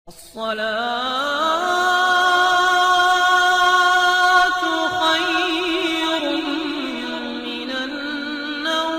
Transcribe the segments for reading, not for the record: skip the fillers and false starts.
الصلاة خير من النوم۔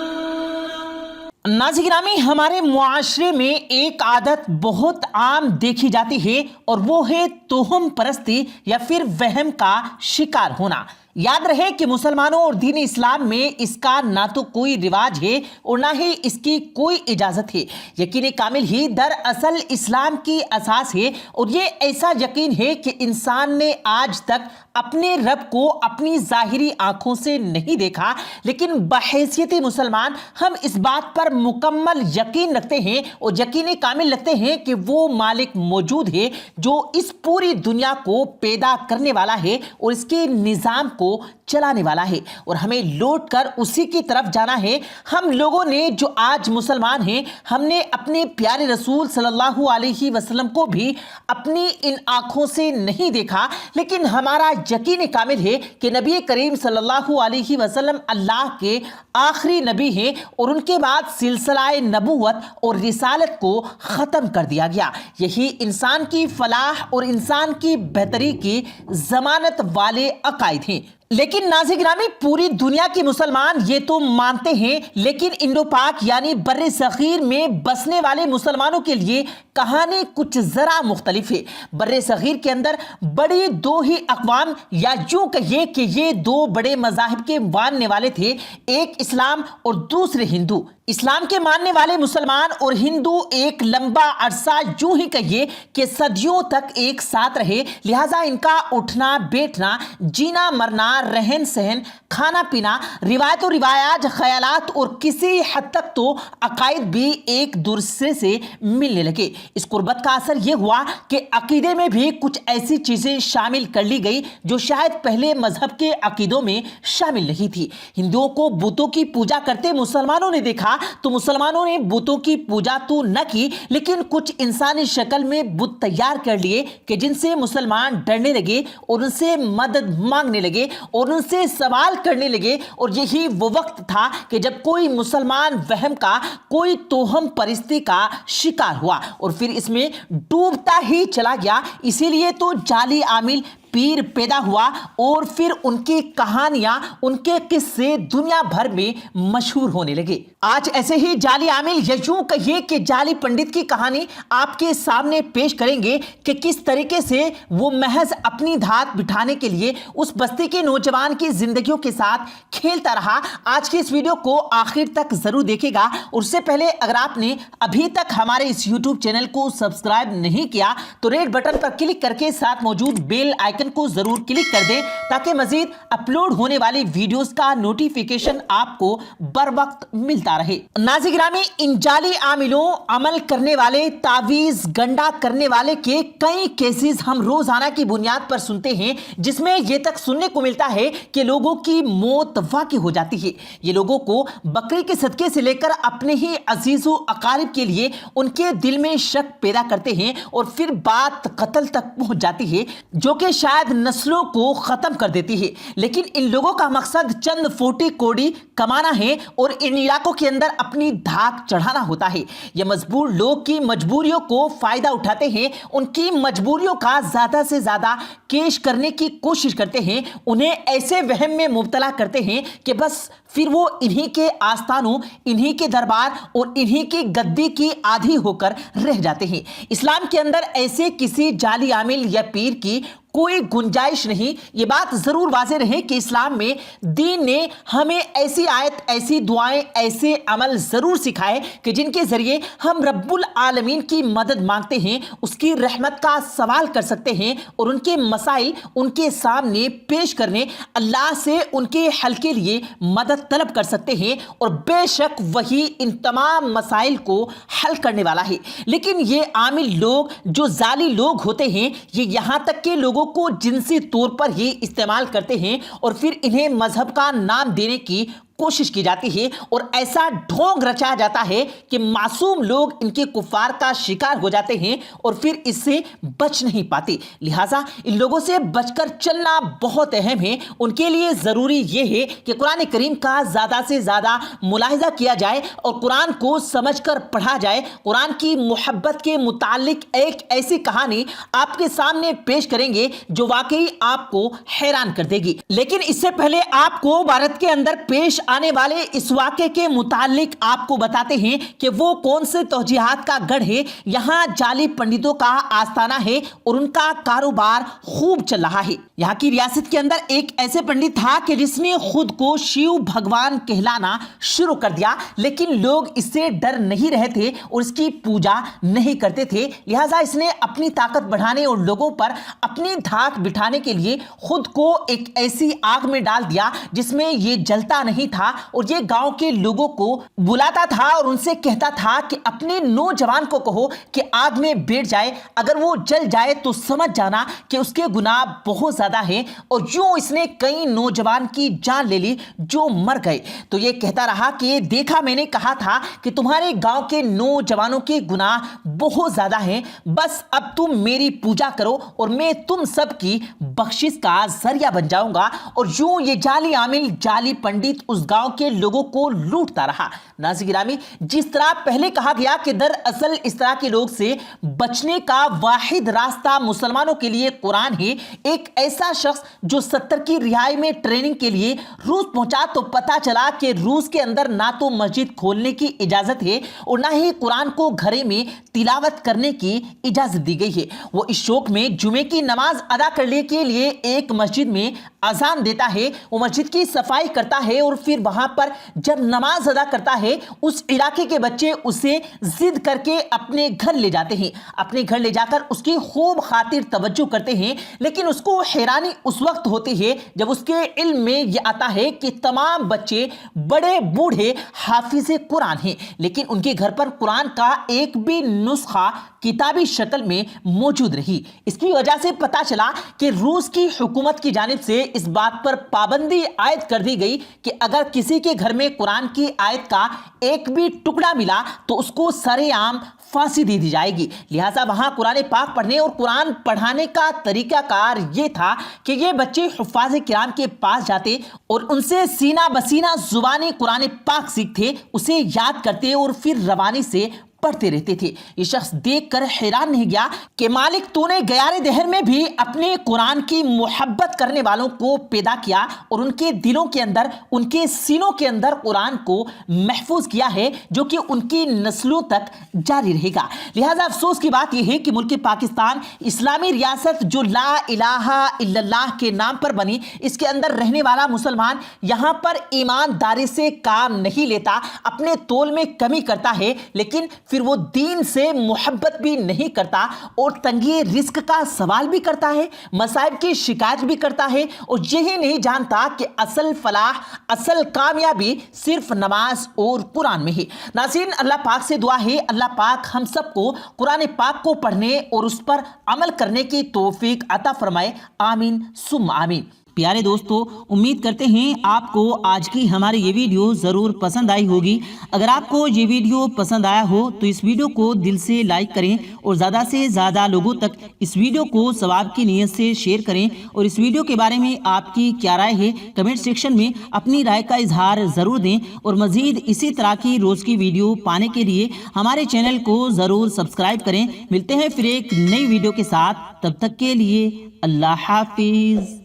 ناظرین گرامی، ہمارے معاشرے میں ایک عادت بہت عام دیکھی جاتی ہے اور وہ ہے توہم پرستی یا پھر وہم کا شکار ہونا۔ یاد رہے کہ مسلمانوں اور دین اسلام میں اس کا نہ تو کوئی رواج ہے اور نہ ہی اس کی کوئی اجازت ہے۔ یقین کامل ہی دراصل اسلام کی اساس ہے، اور یہ ایسا یقین ہے کہ انسان نے آج تک اپنے رب کو اپنی ظاہری آنکھوں سے نہیں دیکھا، لیکن بحیثیت مسلمان ہم اس بات پر مکمل یقین رکھتے ہیں اور یقین کامل رکھتے ہیں کہ وہ مالک موجود ہے جو اس پوری دنیا کو پیدا کرنے والا ہے اور اس کے نظام کو چلانے والا ہے، اور ہمیں لوٹ کر اسی کی طرف جانا ہے۔ ہم لوگوں نے جو آج مسلمان ہیں، ہم نے اپنے پیارے رسول صلی اللہ علیہ وسلم کو بھی اپنی ان آنکھوں سے نہیں دیکھا، لیکن ہمارا یقین کامل ہے کہ نبی کریم صلی اللہ علیہ وسلم اللہ کے آخری نبی ہیں، اور ان کے بعد سلسلہ نبوت اور رسالت کو ختم کر دیا گیا۔ یہی انسان کی فلاح اور انسان کی بہتری کی ضمانت والے عقائد ہیں۔ لیکن ناظرین گرامی، پوری دنیا کے مسلمان یہ تو مانتے ہیں، لیکن انڈو پاک یعنی بر صغیر میں بسنے والے مسلمانوں کے لیے کہانی کچھ ذرا مختلف ہے۔ بر صغیر کے اندر بڑی دو ہی اقوام، یا یوں کہیے کہ یہ دو بڑے مذاہب کے ماننے والے تھے، ایک اسلام اور دوسرے ہندو۔ اسلام کے ماننے والے مسلمان اور ہندو ایک لمبا عرصہ یوں ہی کہیے کہ صدیوں تک ایک ساتھ رہے، لہٰذا ان کا اٹھنا بیٹھنا، جینا مرنا، رہن سہن، کھانا پینا، روایت و روایات، خیالات اور کسی حد تک تو عقائد بھی ایک دوسرے سے ملنے لگے۔ اس قربت کا اثر یہ ہوا کہ عقیدے میں بھی کچھ ایسی چیزیں شامل کر لی گئی جو شاید پہلے مذہب کے عقیدوں میں شامل نہیں تھی۔ ہندوؤں کو بتوں کی پوجا کرتے مسلمانوں نے دیکھا تو مسلمانوں نے بتوں کی پوجا تو نہ کی، لیکن کچھ انسانی شکل میں بت تیار کر لیے کہ جن سے مسلمان ڈرنے لگے اور ان سے مدد مانگنے لگے اور ان سے سوال کرنے لگے، اور یہی وہ وقت تھا کہ جب کوئی مسلمان وہم کا، کوئی توہم پرستی کا شکار ہوا اور پھر اس میں ڈوبتا ہی چلا گیا۔ اسی لیے تو جعلی عامل پیر پیدا ہوا اور پھر ان کی کہانیاں، ان کے قصے دنیا بھر میں مشہور ہونے لگے۔ آج ایسے ہی جعلی عامل یا یوں کہیے کہ جعلی پنڈت کی کہانی آپ کے سامنے پیش کریں گے کہ کس طریقے سے وہ محض اپنی دھات بٹھانے کے لیے اس بستی کے نوجوان کی زندگیوں کے ساتھ کھیلتا رہا۔ آج کی اس ویڈیو کو آخر تک ضرور دیکھے گا، اور اس سے پہلے اگر آپ نے ابھی تک ہمارے اس یوٹیوب چینل کو سبسکرائب نہیں کیا تو ریڈ بٹن پر کلک کر کے ساتھ موجود بیل آئکن کو ضرور کلک کر دیں تاکہ مزید اپلوڈ ہونے والی ویڈیوز کا نوٹیفیکیشن آپ کو بر وقت ملتا رہے۔ ناظرین گرامی، ان جعلی عاملوں، عمل کرنے والے، تعویذ گنڈا کرنے والے کے کئی کیسز ہم روزانہ کی بنیاد پر سنتے ہیں، جس میں یہ تک سننے کو ملتا ہے کہ لوگوں کی موت واقع ہو جاتی ہے۔ یہ لوگوں کو بکری کے صدقے سے لے کر اپنے ہی عزیز و اقارب کے لیے ان کے دل میں شک پیدا کرتے ہیں، اور پھر بات قتل تک پہنچ جاتی ہے، جو کہ شاید نسلوں کو ختم کر دیتی ہے۔ لیکن ان لوگوں کا مقصد چند فوٹی کوڑی کمانا ہے اور ان علاقوں کے اندر اپنی دھاک چڑھانا ہوتا ہے۔ یہ مجبور لوگ کی مجبوریوں کو فائدہ اٹھاتے ہیں، ان کی مجبوریوں کا زیادہ سے زیادہ کیش کرنے کی کوشش کرتے ہیں، انہیں ایسے وہم میں مبتلا کرتے ہیں کہ بس پھر وہ انہی کے آستانوں، انہی کے دربار اور انہی کی گدی کی عادی ہو کر رہ جاتے ہیں۔ اسلام کے اندر ایسے کسی جعلی عامل یا پیر کی کوئی گنجائش نہیں۔ یہ بات ضرور واضح رہے کہ اسلام میں دین نے ہمیں ایسی آیت، ایسی دعائیں، ایسے عمل ضرور سکھائے کہ جن کے ذریعے ہم رب العالمین کی مدد مانگتے ہیں، اس کی رحمت کا سوال کر سکتے ہیں اور ان کے مسائل ان کے سامنے پیش کرنے، اللہ سے ان کے حل کے لیے مدد طلب کر سکتے ہیں، اور بے شک وہی ان تمام مسائل کو حل کرنے والا ہے۔ لیکن یہ عامل لوگ، جو ظالی لوگ ہوتے ہیں، یہ یہاں تک کہ لوگوں کو جنسی طور پر ہی استعمال کرتے ہیں اور پھر انہیں مذہب کا نام دینے کی कोशिश की जाती है और ऐसा ढोंग रचाया जाता है कि मासूम लोग इनके कुफार का शिकार हो जाते हैं और फिर इससे बच नहीं पाते। लिहाजा इन लोगों से बचकर चलना बहुत अहम है। उनके लिए ज़रूरी ये है कि कुरान करीम का ज़्यादा से ज़्यादा मुलाहिजा किया जाए और कुरान को समझकर पढ़ा जाए। कुरान की मोहब्बत के मुतालिक एक ऐसी कहानी आपके सामने पेश करेंगे जो वाकई आपको हैरान कर देगी। लेकिन इससे पहले आपको भारत के अंदर पेश आने वाले इस वाक़े के मुतालिक आपको बताते हैं कि वो कौन से तौजीहात का गढ़ है। यहाँ जाली पंडितों का आस्थाना है और उनका कारोबार खूब चल रहा है। यहाँ की रियासत के अंदर एक ऐसे पंडित था कि जिसने खुद को शिव भगवान कहलाना शुरू कर दिया, लेकिन लोग इससे डर नहीं रहे थे और इसकी पूजा नहीं करते थे। लिहाजा इसने अपनी ताकत बढ़ाने और लोगों पर अपनी धाक बिठाने के लिए खुद को एक ऐसी आग में डाल दिया जिसमें ये जलता नहीं था और ये गांव के लोगों को बुलाता था और उनसे कहता था कि अपने नौजवान को कहो कि आग में बैठ जाए, अगर वो जल जाए तो समझ जाना कि उसके गुनाह बहुत ज्यादा है। और यूं इसने कई नौजवान की जान ले ली जो मर गए। तो ये कहता रहा कि देखा, मैंने कहा था कि तुम्हारे गांव के नौजवानों के गुनाह बहुत ज्यादा हैं, बस अब तुम मेरी पूजा करो और मैं तुम सब की बख्शिश का जरिया बन जाऊंगा। और यूं ये जाली आमिल, जाली पंडित उस गांव के लोगों को लूटता रहा। नाज़रीन गिरामी, जिस तरह पहले कहा गया कि दरअसल इस तरह के लोग से बचने का वाहिद रास्ता मुसलमानों के लिए कुरान है। एक ऐसा शख्स जो 70 की रिहाई में ट्रेनिंग के लिए रूस पहुंचा तो पता चला कि रूस के अंदर ना तो मस्जिद खोलने की इजाजत है और ना ही कुरान को घरे में तिलावत करने की इजाजत दी गई है। वो इस शौक में जुमे की नमाज अदा करने के लिए एक मस्जिद में अजान देता है, वो मस्जिद की सफाई करता है और फिर वहां पर जब नमाज अदा करता है उस इलाके के बच्चे उसे जिद करके अपने घर ले जाते हैं। अपने घर ले जाकर उसकी खूब खातिर तवज्जो करते हैं, लेकिन उसको हैरानी उस वक्त होती है जब उसके इल्म में यह आता है कि तमाम बच्चे बड़े बूढ़े हाफिज़े कुरान हैं, लेकिन उनके घर पर कुरान का एक भी नुस्खा किताबी शक्ल में मौजूद रही। इसकी वजह से पता चला कि रूस की हुकूमत की जानिब से इस बात पर पाबंदी आयद कर दी गई कि अगर किसी के घर में कुरान की आयत का एक भी टुकड़ा मिला तो उसको सरेआम फांसी दे दी जाएगी। लिहाजा वहां कुरान पाक पढ़ने और कुरान पढ़ाने का तरीकाकार ये था कि ये बच्चे हुफ्फाज़ किराम के पास जाते और उनसे सीना बसीना जुबानी कुरान पाक सीखते, उसे याद करते और फिर रवानी से पढ़ते रहते थे। ये शख्स देखकर हैरान नहीं गया कि मालिक तूने गयारे दहर में भी अपने कुरान की मोहब्बत करने वालों को पैदा किया और उनके दिलों के अंदर, उनके सीनों के अंदर कुरान को महफूज किया है जो कि उनकी नस्लों तक जारी रहेगा। लिहाजा अफसोस की बात यह है कि मुल्क पाकिस्तान इस्लामी रियासत जो ला इलाहा इल्लल्लाह के नाम पर बनी, इसके अंदर रहने वाला मुसलमान यहाँ पर ईमानदारी से काम नहीं लेता, अपने तोल में कमी करता है, लेकिन फिर वो दीन से मोहब्बत भी नहीं करता और तंगी रिस्क का सवाल भी करता है, मसाइब की शिकायत भी करता है और यही नहीं जानता कि असल फलाह, असल कामयाबी सिर्फ नमाज और कुरान में है। नाज़रीन, अल्लाह पाक से दुआ है अल्लाह पाक हम सबको कुरान पाक को पढ़ने और उस पर अमल करने की तौफीक अता फरमाए। आमीन सुम्मा आमीन। प्यारे दोस्तों, उम्मीद करते हैं आपको आज की हमारी ये वीडियो ज़रूर पसंद आई होगी। अगर आपको ये वीडियो पसंद आया हो तो इस वीडियो को दिल से लाइक करें और ज़्यादा से ज़्यादा लोगों तक इस वीडियो को सवाब की नीयत से शेयर करें। और इस वीडियो के बारे में आपकी क्या राय है कमेंट सेक्शन में अपनी राय का इजहार ज़रूर दें। और मज़ीद इसी तरह की रोज़ की वीडियो पाने के लिए हमारे चैनल को ज़रूर सब्सक्राइब करें। मिलते हैं फिर एक नई वीडियो के साथ, तब तक के लिए अल्लाह हाफिज़।